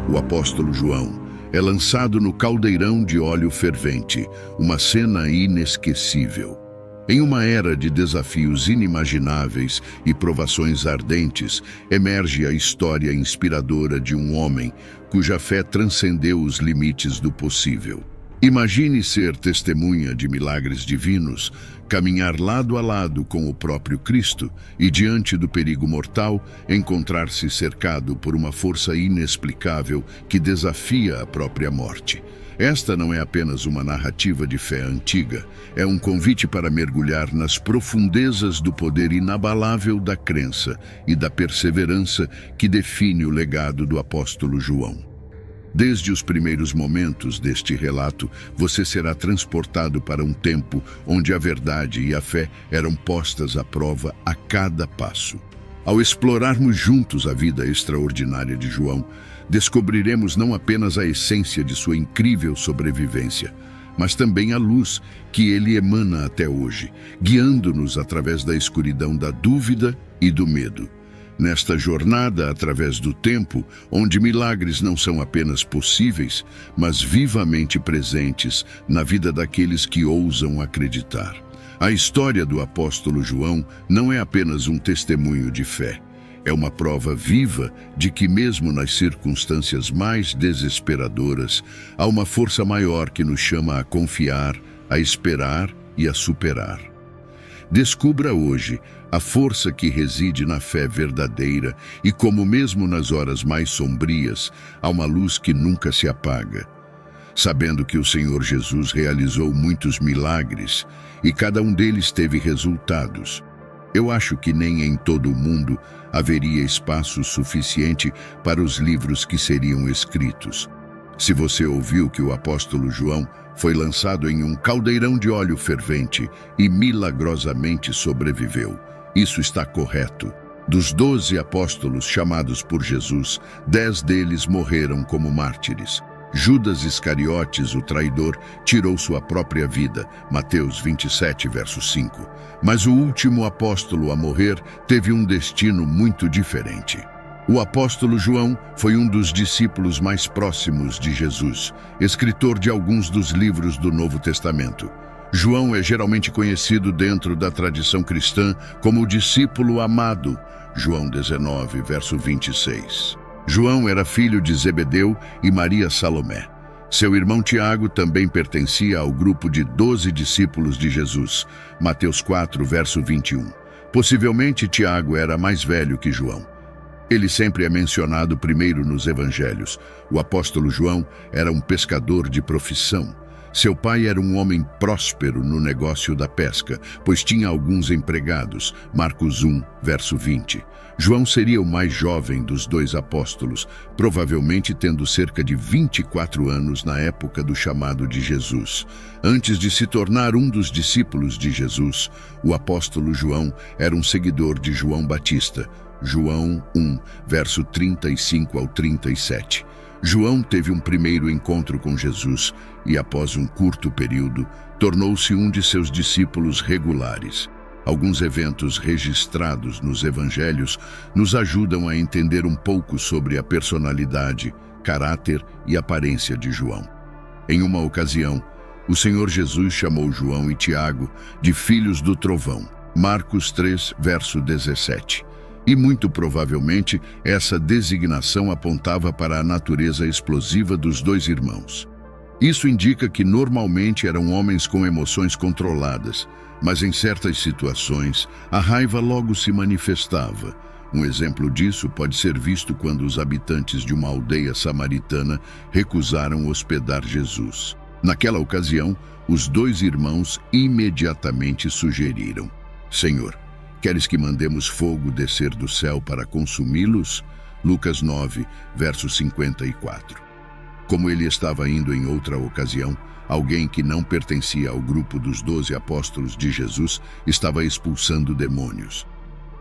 o apóstolo João, é lançado no caldeirão de óleo fervente, uma cena inesquecível. Em uma era de desafios inimagináveis e provações ardentes, emerge a história inspiradora de um homem cuja fé transcendeu os limites do possível. Imagine ser testemunha de milagres divinos, caminhar lado a lado com o próprio Cristo e, diante do perigo mortal, encontrar-se cercado por uma força inexplicável que desafia a própria morte. Esta não é apenas uma narrativa de fé antiga, é um convite para mergulhar nas profundezas do poder inabalável da crença e da perseverança que define o legado do apóstolo João. Desde os primeiros momentos deste relato, você será transportado para um tempo onde a verdade e a fé eram postas à prova a cada passo. Ao explorarmos juntos a vida extraordinária de João, descobriremos não apenas a essência de sua incrível sobrevivência, mas também a luz que ele emana até hoje, guiando-nos através da escuridão da dúvida e do medo. Nesta jornada através do tempo, onde milagres não são apenas possíveis, mas vivamente presentes na vida daqueles que ousam acreditar. A história do apóstolo João não é apenas um testemunho de fé. É uma prova viva de que, mesmo nas circunstâncias mais desesperadoras, há uma força maior que nos chama a confiar, a esperar e a superar. Descubra hoje a força que reside na fé verdadeira e como, mesmo nas horas mais sombrias, há uma luz que nunca se apaga. Sabendo que o Senhor Jesus realizou muitos milagres e cada um deles teve resultados, eu acho que nem em todo o mundo haveria espaço suficiente para os livros que seriam escritos. Se você ouviu que o apóstolo João foi lançado em um caldeirão de óleo fervente e milagrosamente sobreviveu, isso está correto. Dos 12 apóstolos chamados por Jesus, 10 deles morreram como mártires. Judas Iscariotes, o traidor, tirou sua própria vida, Mateus 27, verso 5. Mas o último apóstolo a morrer teve um destino muito diferente. O apóstolo João foi um dos discípulos mais próximos de Jesus, escritor de alguns dos livros do Novo Testamento. João é geralmente conhecido dentro da tradição cristã como o discípulo amado, João 19, verso 26. João era filho de Zebedeu e Maria Salomé. Seu irmão Tiago também pertencia ao grupo de 12 discípulos de Jesus, Mateus 4, verso 21. Possivelmente Tiago era mais velho que João. Ele sempre é mencionado primeiro nos evangelhos. O apóstolo João era um pescador de profissão. Seu pai era um homem próspero no negócio da pesca, pois tinha alguns empregados, Marcos 1, verso 20. João seria o mais jovem dos 2 apóstolos, provavelmente tendo cerca de 24 anos na época do chamado de Jesus. Antes de se tornar um dos discípulos de Jesus, o apóstolo João era um seguidor de João Batista, João 1, verso 35 ao 37. João teve um primeiro encontro com Jesus e, após um curto período, tornou-se um de seus discípulos regulares. Alguns eventos registrados nos evangelhos nos ajudam a entender um pouco sobre a personalidade, caráter e aparência de João. Em uma ocasião, o Senhor Jesus chamou João e Tiago de filhos do trovão, Marcos 3, verso 17. E muito provavelmente essa designação apontava para a natureza explosiva dos 2 irmãos. Isso indica que normalmente eram homens com emoções controladas, mas em certas situações a raiva logo se manifestava. Um exemplo disso pode ser visto quando os habitantes de uma aldeia samaritana recusaram hospedar Jesus. Naquela ocasião, os 2 irmãos imediatamente sugeriram: Senhor, queres que mandemos fogo descer do céu para consumi-los? Lucas 9, verso 54. Como ele estava indo em outra ocasião, alguém que não pertencia ao grupo dos 12 apóstolos de Jesus estava expulsando demônios.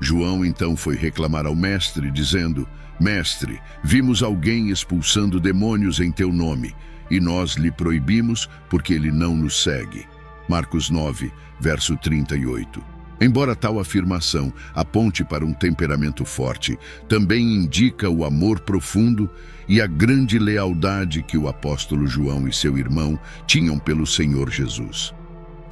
João então foi reclamar ao mestre, dizendo: Mestre, vimos alguém expulsando demônios em teu nome, e nós lhe proibimos porque ele não nos segue. Marcos 9, verso 38. Embora tal afirmação aponte para um temperamento forte, também indica o amor profundo e a grande lealdade que o apóstolo João e seu irmão tinham pelo Senhor Jesus.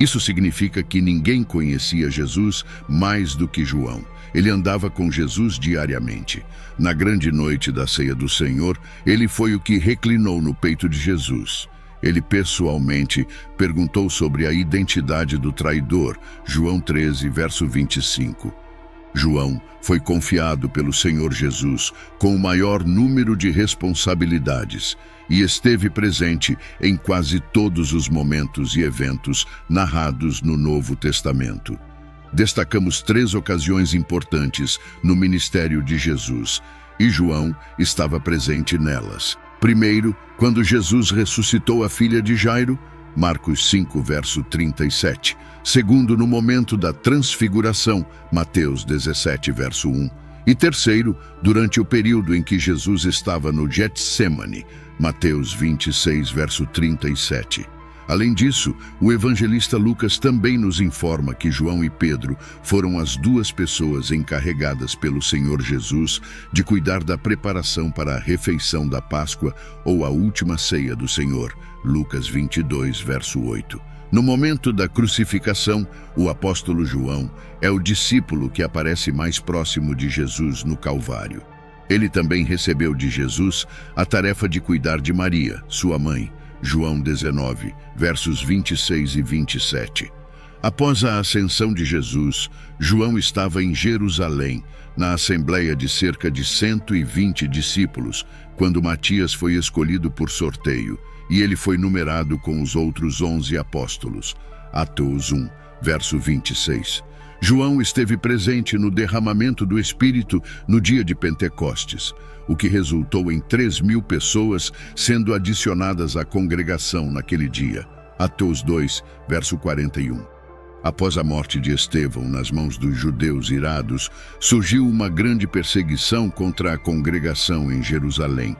Isso significa que ninguém conhecia Jesus mais do que João. Ele andava com Jesus diariamente. Na grande noite da ceia do Senhor, ele foi o que reclinou no peito de Jesus. Ele pessoalmente perguntou sobre a identidade do traidor, João 13, verso 25. João foi confiado pelo Senhor Jesus com o maior número de responsabilidades e esteve presente em quase todos os momentos e eventos narrados no Novo Testamento. Destacamos 3 ocasiões importantes no ministério de Jesus, e João estava presente nelas. Primeiro, quando Jesus ressuscitou a filha de Jairo, Marcos 5, verso 37. Segundo, no momento da transfiguração, Mateus 17, verso 1. E terceiro, durante o período em que Jesus estava no Getsemane, Mateus 26, verso 37. Além disso, o evangelista Lucas também nos informa que João e Pedro foram as 2 pessoas encarregadas pelo Senhor Jesus de cuidar da preparação para a refeição da Páscoa ou a última ceia do Senhor, Lucas 22, verso 8. No momento da crucificação, o apóstolo João é o discípulo que aparece mais próximo de Jesus no Calvário. Ele também recebeu de Jesus a tarefa de cuidar de Maria, sua mãe, João 19, versos 26 e 27. Após a ascensão de Jesus, João estava em Jerusalém, na assembleia de cerca de 120 discípulos, quando Matias foi escolhido por sorteio, e ele foi numerado com os outros 11 apóstolos. Atos 1, verso 26. João esteve presente no derramamento do Espírito no dia de Pentecostes, o que resultou em 3.000 pessoas sendo adicionadas à congregação naquele dia. Atos 2, verso 41. Após a morte de Estevão nas mãos dos judeus irados, surgiu uma grande perseguição contra a congregação em Jerusalém,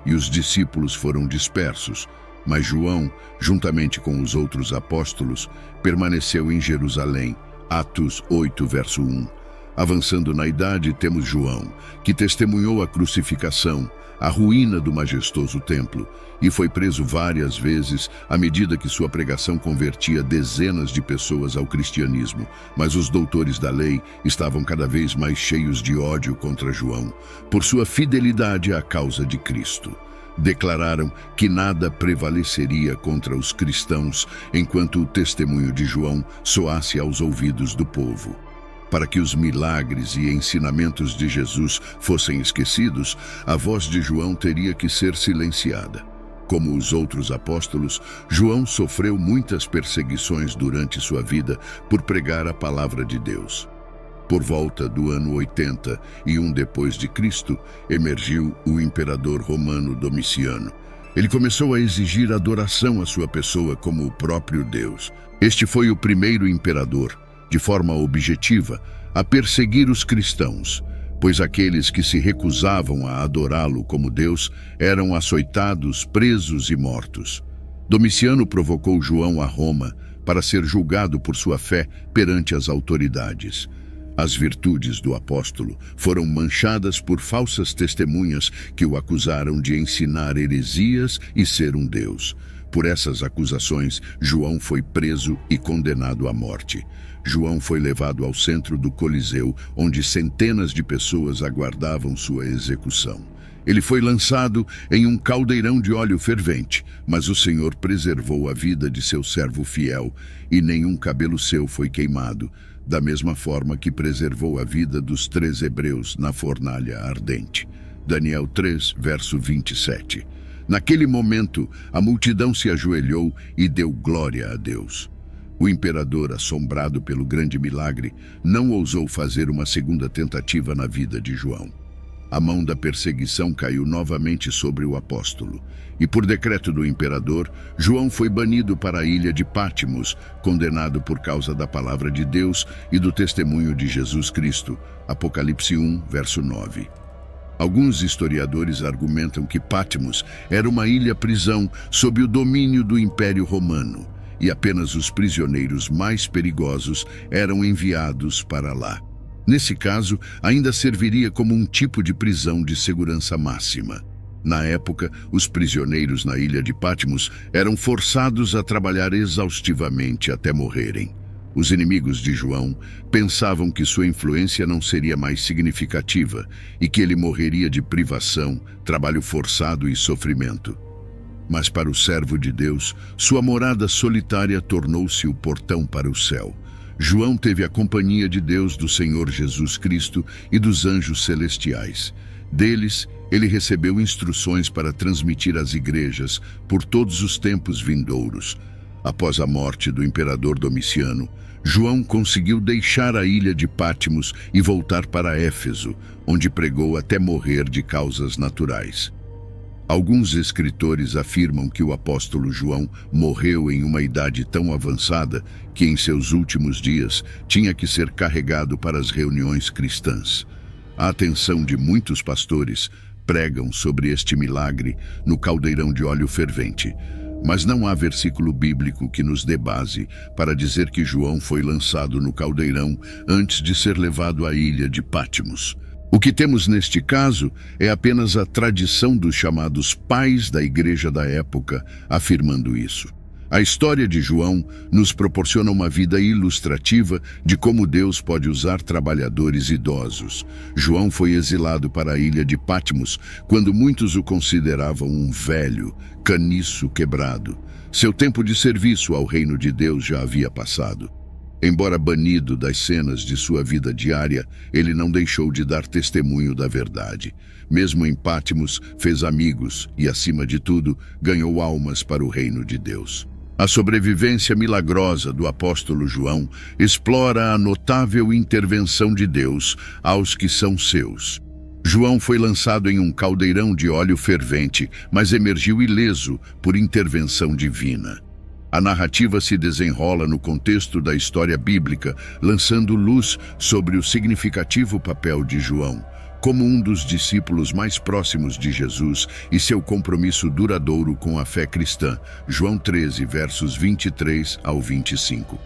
e os discípulos foram dispersos. Mas João, juntamente com os outros apóstolos, permaneceu em Jerusalém. Atos 8, verso 1. Avançando na idade, temos João, que testemunhou a crucificação, a ruína do majestoso templo, e foi preso várias vezes à medida que sua pregação convertia dezenas de pessoas ao cristianismo. Mas os doutores da lei estavam cada vez mais cheios de ódio contra João, por sua fidelidade à causa de Cristo. Declararam que nada prevaleceria contra os cristãos enquanto o testemunho de João soasse aos ouvidos do povo. Para que os milagres e ensinamentos de Jesus fossem esquecidos, a voz de João teria que ser silenciada. Como os outros apóstolos, João sofreu muitas perseguições durante sua vida por pregar a palavra de Deus. Por volta do ano 81 depois de Cristo, emergiu o imperador romano Domiciano. Ele começou a exigir adoração à sua pessoa como o próprio Deus. Este foi o primeiro imperador, de forma objetiva, a perseguir os cristãos, pois aqueles que se recusavam a adorá-lo como Deus eram açoitados, presos e mortos. Domiciano provocou João a Roma para ser julgado por sua fé perante as autoridades. As virtudes do apóstolo foram manchadas por falsas testemunhas que o acusaram de ensinar heresias e ser um deus. Por essas acusações, João foi preso e condenado à morte. João foi levado ao centro do Coliseu, onde centenas de pessoas aguardavam sua execução. Ele foi lançado em um caldeirão de óleo fervente, mas o Senhor preservou a vida de seu servo fiel, e nenhum cabelo seu foi queimado, da mesma forma que preservou a vida dos 3 hebreus na fornalha ardente. Daniel 3, verso 27. Naquele momento, a multidão se ajoelhou e deu glória a Deus. O imperador, assombrado pelo grande milagre, não ousou fazer uma segunda tentativa na vida de João. A mão da perseguição caiu novamente sobre o apóstolo, e por decreto do imperador, João foi banido para a ilha de Pátimos, condenado por causa da palavra de Deus e do testemunho de Jesus Cristo. Apocalipse 1, verso 9. Alguns historiadores argumentam que Pátimos era uma ilha-prisão sob o domínio do Império Romano. e apenas os prisioneiros mais perigosos eram enviados para lá. Nesse caso, ainda serviria como um tipo de prisão de segurança máxima. Na época, os prisioneiros na ilha de Patmos eram forçados a trabalhar exaustivamente até morrerem. Os inimigos de João pensavam que sua influência não seria mais significativa e que ele morreria de privação, trabalho forçado e sofrimento. Mas para o servo de Deus, sua morada solitária tornou-se o portão para o céu. João teve a companhia de Deus, do Senhor Jesus Cristo e dos anjos celestiais. Deles, ele recebeu instruções para transmitir às igrejas por todos os tempos vindouros. Após a morte do imperador Domiciano, João conseguiu deixar a ilha de Patmos e voltar para Éfeso, onde pregou até morrer de causas naturais. Alguns escritores afirmam que o apóstolo João morreu em uma idade tão avançada que em seus últimos dias tinha que ser carregado para as reuniões cristãs. A atenção de muitos pastores pregam sobre este milagre no caldeirão de óleo fervente, mas não há versículo bíblico que nos dê base para dizer que João foi lançado no caldeirão antes de ser levado à ilha de Patmos. O que temos neste caso é apenas a tradição dos chamados pais da igreja da época afirmando isso. A história de João nos proporciona uma vida ilustrativa de como Deus pode usar trabalhadores idosos. João foi exilado para a ilha de Patmos quando muitos o consideravam um velho, caniço quebrado. Seu tempo de serviço ao reino de Deus já havia passado. Embora banido das cenas de sua vida diária, ele não deixou de dar testemunho da verdade. Mesmo em Patmos, fez amigos e, acima de tudo, ganhou almas para o reino de Deus. A sobrevivência milagrosa do apóstolo João explora a notável intervenção de Deus aos que são seus. João foi lançado em um caldeirão de óleo fervente, mas emergiu ileso por intervenção divina. A narrativa se desenrola no contexto da história bíblica, lançando luz sobre o significativo papel de João, como um dos discípulos mais próximos de Jesus e seu compromisso duradouro com a fé cristã. João 13, versos 23 ao 25.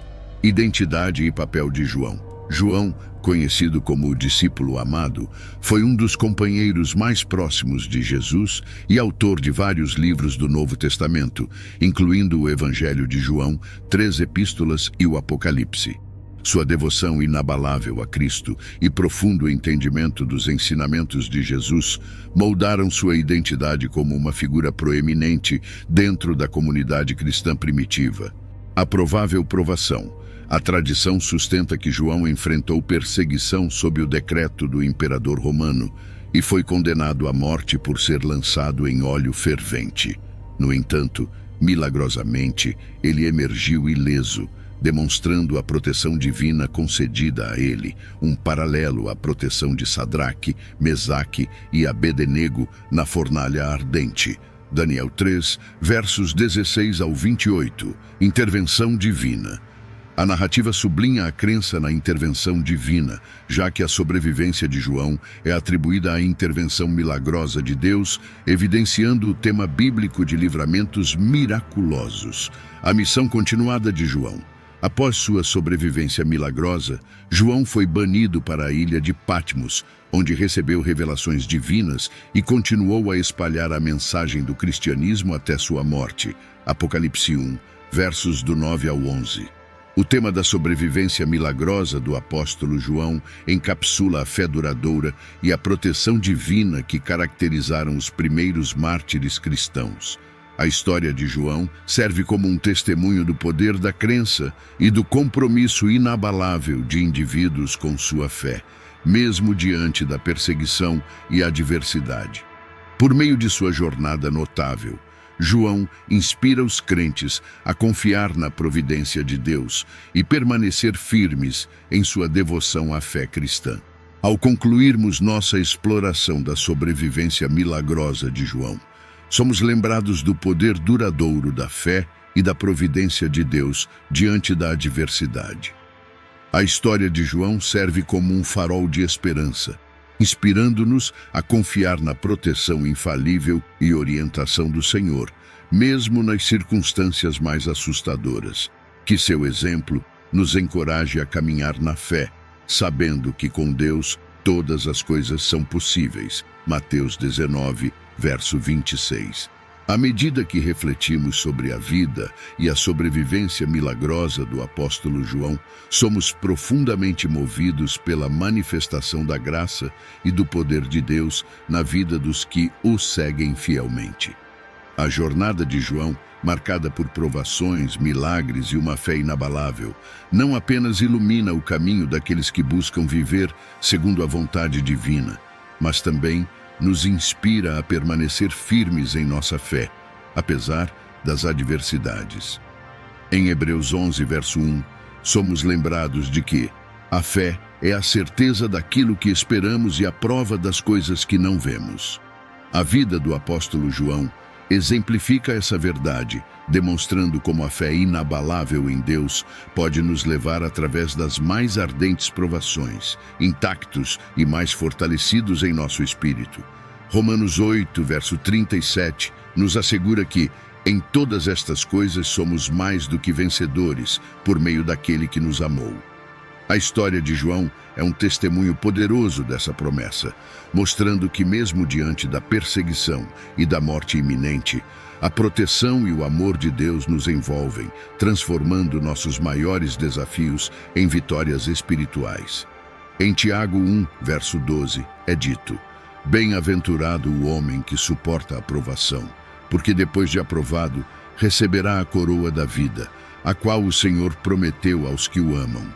Identidade e papel de João. João, conhecido como o discípulo amado, foi um dos companheiros mais próximos de Jesus e autor de vários livros do Novo Testamento, incluindo o Evangelho de João, 3 epístolas e o Apocalipse. Sua devoção inabalável a Cristo e profundo entendimento dos ensinamentos de Jesus moldaram sua identidade como uma figura proeminente dentro da comunidade cristã primitiva. A provável provação. A tradição sustenta que João enfrentou perseguição sob o decreto do imperador romano e foi condenado à morte por ser lançado em óleo fervente. No entanto, milagrosamente, ele emergiu ileso, demonstrando a proteção divina concedida a ele, um paralelo à proteção de Sadraque, Mesaque e Abednego na fornalha ardente. Daniel 3, versos 16 ao 28. Intervenção divina. A narrativa sublinha a crença na intervenção divina, já que a sobrevivência de João é atribuída à intervenção milagrosa de Deus, evidenciando o tema bíblico de livramentos miraculosos. A missão continuada de João. Após sua sobrevivência milagrosa, João foi banido para a ilha de Patmos, onde recebeu revelações divinas e continuou a espalhar a mensagem do cristianismo até sua morte. Apocalipse 1, versos do 9 ao 11. O tema da sobrevivência milagrosa do apóstolo João encapsula a fé duradoura e a proteção divina que caracterizaram os primeiros mártires cristãos. A história de João serve como um testemunho do poder da crença e do compromisso inabalável de indivíduos com sua fé, mesmo diante da perseguição e adversidade. Por meio de sua jornada notável, João inspira os crentes a confiar na providência de Deus e permanecer firmes em sua devoção à fé cristã. Ao concluirmos nossa exploração da sobrevivência milagrosa de João, somos lembrados do poder duradouro da fé e da providência de Deus diante da adversidade. A história de João serve como um farol de esperança, inspirando-nos a confiar na proteção infalível e orientação do Senhor, mesmo nas circunstâncias mais assustadoras. Que seu exemplo nos encoraje a caminhar na fé, sabendo que com Deus todas as coisas são possíveis. Mateus 19, verso 26. À medida que refletimos sobre a vida e a sobrevivência milagrosa do apóstolo João, somos profundamente movidos pela manifestação da graça e do poder de Deus na vida dos que o seguem fielmente. A jornada de João, marcada por provações, milagres e uma fé inabalável, não apenas ilumina o caminho daqueles que buscam viver segundo a vontade divina, mas também nos inspira a permanecer firmes em nossa fé, apesar das adversidades. Em Hebreus 11, verso 1, somos lembrados de que a fé é a certeza daquilo que esperamos e a prova das coisas que não vemos. A vida do apóstolo João exemplifica essa verdade, demonstrando como a fé inabalável em Deus pode nos levar através das mais ardentes provações, intactos e mais fortalecidos em nosso espírito. Romanos 8, verso 37, nos assegura que, em todas estas coisas, somos mais do que vencedores, por meio daquele que nos amou. A história de João é um testemunho poderoso dessa promessa, mostrando que mesmo diante da perseguição e da morte iminente, a proteção e o amor de Deus nos envolvem, transformando nossos maiores desafios em vitórias espirituais. Em Tiago 1, verso 12, é dito: "Bem-aventurado o homem que suporta a provação, porque depois de aprovado, receberá a coroa da vida, a qual o Senhor prometeu aos que o amam."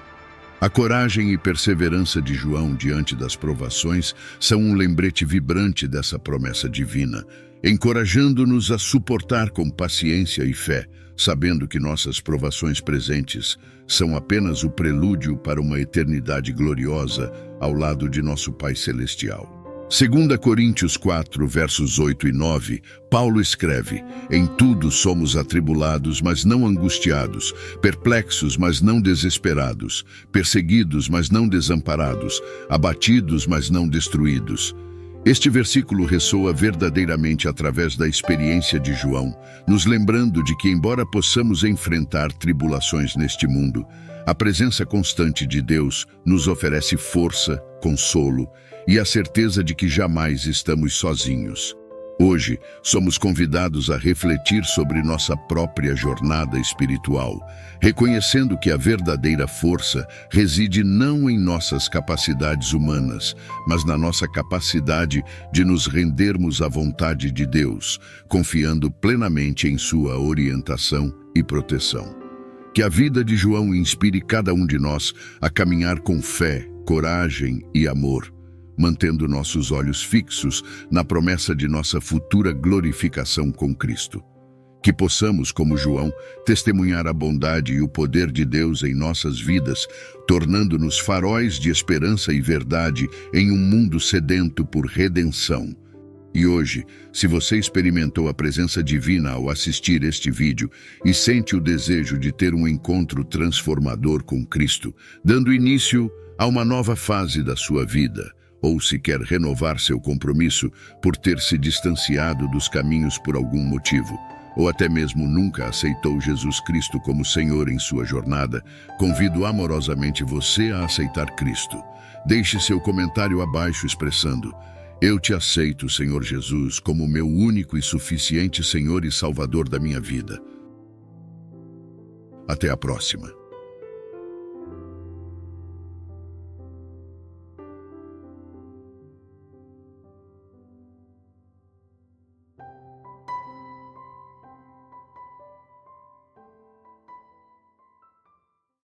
A coragem e perseverança de João diante das provações são um lembrete vibrante dessa promessa divina, encorajando-nos a suportar com paciência e fé, sabendo que nossas provações presentes são apenas o prelúdio para uma eternidade gloriosa ao lado de nosso Pai Celestial. 2 Coríntios 4, versos 8 e 9, Paulo escreve: "Em tudo somos atribulados, mas não angustiados, perplexos, mas não desesperados, perseguidos, mas não desamparados, abatidos, mas não destruídos." Este versículo ressoa verdadeiramente através da experiência de João, nos lembrando de que, embora possamos enfrentar tribulações neste mundo, a presença constante de Deus nos oferece força, consolo e a certeza de que jamais estamos sozinhos. Hoje, somos convidados a refletir sobre nossa própria jornada espiritual, reconhecendo que a verdadeira força reside não em nossas capacidades humanas, mas na nossa capacidade de nos rendermos à vontade de Deus, confiando plenamente em sua orientação e proteção. Que a vida de João inspire cada um de nós a caminhar com fé, coragem e amor, mantendo nossos olhos fixos na promessa de nossa futura glorificação com Cristo. Que possamos, como João, testemunhar a bondade e o poder de Deus em nossas vidas, tornando-nos faróis de esperança e verdade em um mundo sedento por redenção. E hoje, se você experimentou a presença divina ao assistir este vídeo e sente o desejo de ter um encontro transformador com Cristo, dando início a uma nova fase da sua vida, ou se quer renovar seu compromisso por ter se distanciado dos caminhos por algum motivo, ou até mesmo nunca aceitou Jesus Cristo como Senhor em sua jornada, convido amorosamente você a aceitar Cristo. Deixe seu comentário abaixo expressando: "Eu te aceito, Senhor Jesus, como meu único e suficiente Senhor e Salvador da minha vida." Até a próxima.